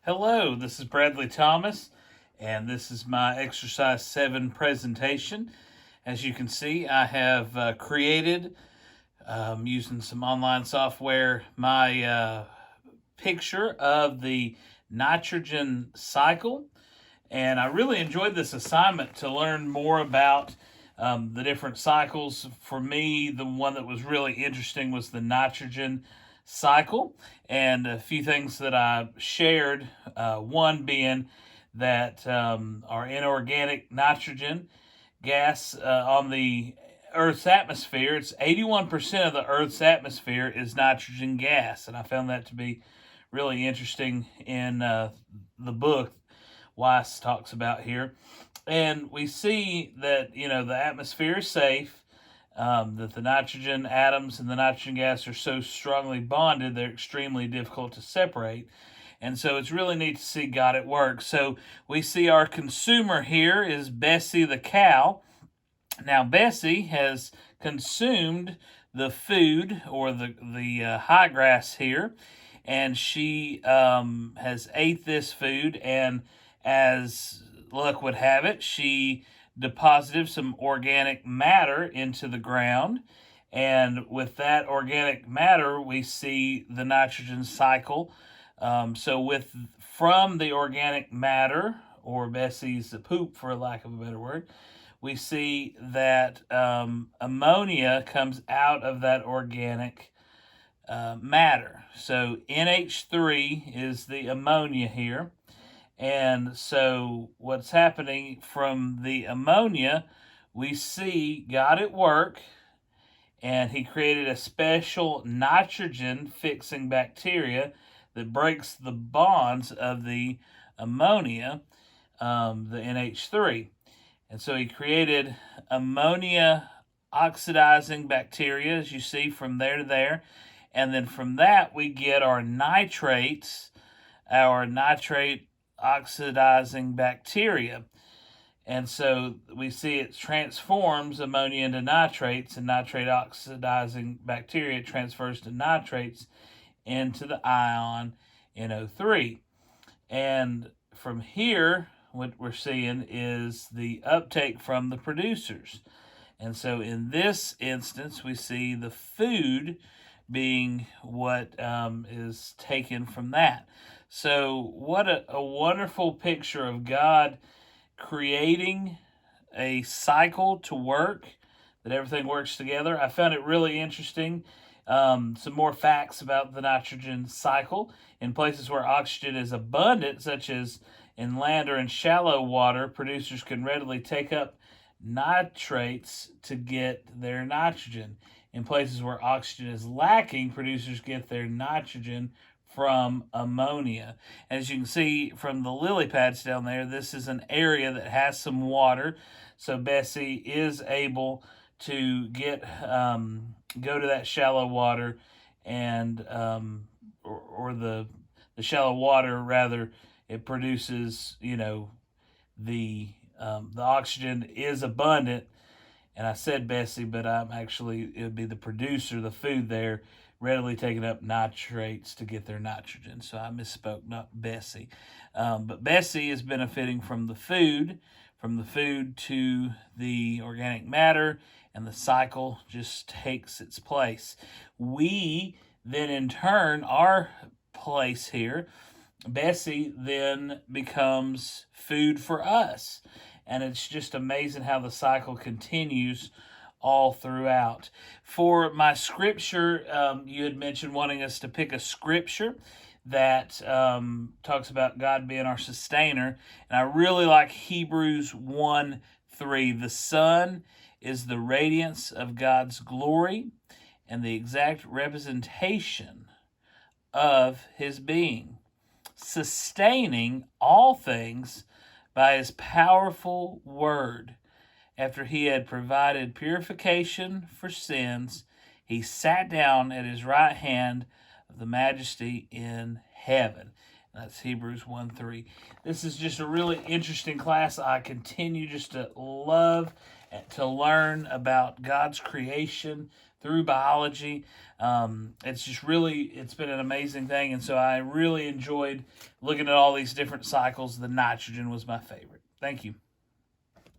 Hello, this is Bradley Thomas, and this is my Exercise 7 presentation. As you can see, I have created, using some online software, my picture of the nitrogen cycle. And I really enjoyed this assignment to learn more about the different cycles. For me, the one that was really interesting was the nitrogen cycle, and a few things that I shared. One being that our inorganic nitrogen gas on the Earth's atmosphere, it's 81% of the Earth's atmosphere is nitrogen gas, and I found that to be really interesting in the book Weiss talks about here. And we see that, the atmosphere is safe, that the nitrogen atoms and the nitrogen gas are so strongly bonded, they're extremely difficult to separate. And so it's really neat to see God at work. So we see our consumer here is Bessie the cow. Now, Bessie has consumed the food or the high grass here, and she has ate this food, and as luck would have it, she deposited some organic matter into the ground. And with that organic matter, we see the nitrogen cycle. From the organic matter, or Bessie's poop, for lack of a better word, we see that ammonia comes out of that organic matter. So NH3 is the ammonia here. And so what's happening from the ammonia, we see God at work, and he created a special nitrogen fixing bacteria that breaks the bonds of the ammonia, the NH3. And so he created ammonia oxidizing bacteria, as you see, from there to there. And then from that, we get our nitrates, our nitrate oxidizing bacteria. And so we see it transforms ammonia into nitrates, and nitrate oxidizing bacteria transfers to nitrates into the ion NO3. And from here, what we're seeing is the uptake from the producers. And so in this instance, we see the food being what is taken from that. So what a wonderful picture of God creating a cycle to work, that everything works together. I found it really interesting. Some more facts about the nitrogen cycle. In places where oxygen is abundant, such as in land or in shallow water, producers can readily take up nitrates to get their nitrogen. In places where oxygen is lacking, producers get their nitrogen from ammonia. As you can see from the lily pads down there, this is an area that has some water, so Bessie is able to go to that shallow water, and or the shallow water rather, it produces the oxygen is abundant. And I said Bessie, but it would be the producer, the food there, readily taking up nitrates to get their nitrogen. So I misspoke, not Bessie. But Bessie is benefiting from the food to the organic matter, and the cycle just takes its place. We then, in turn, our place here, Bessie then becomes food for us. And it's just amazing how the cycle continues all throughout. For my scripture, you had mentioned wanting us to pick a scripture that talks about God being our sustainer. And I really like Hebrews 1:3. The sun is the radiance of God's glory and the exact representation of his being, sustaining all things by his powerful word. After he had provided purification for sins, he sat down at his right hand of the majesty in heaven. That's Hebrews 1:3. This is just a really interesting class. I continue just to love to learn about God's creation, through biology. It's just really, it's been an amazing thing. And so I really enjoyed looking at all these different cycles. The nitrogen was my favorite. Thank you.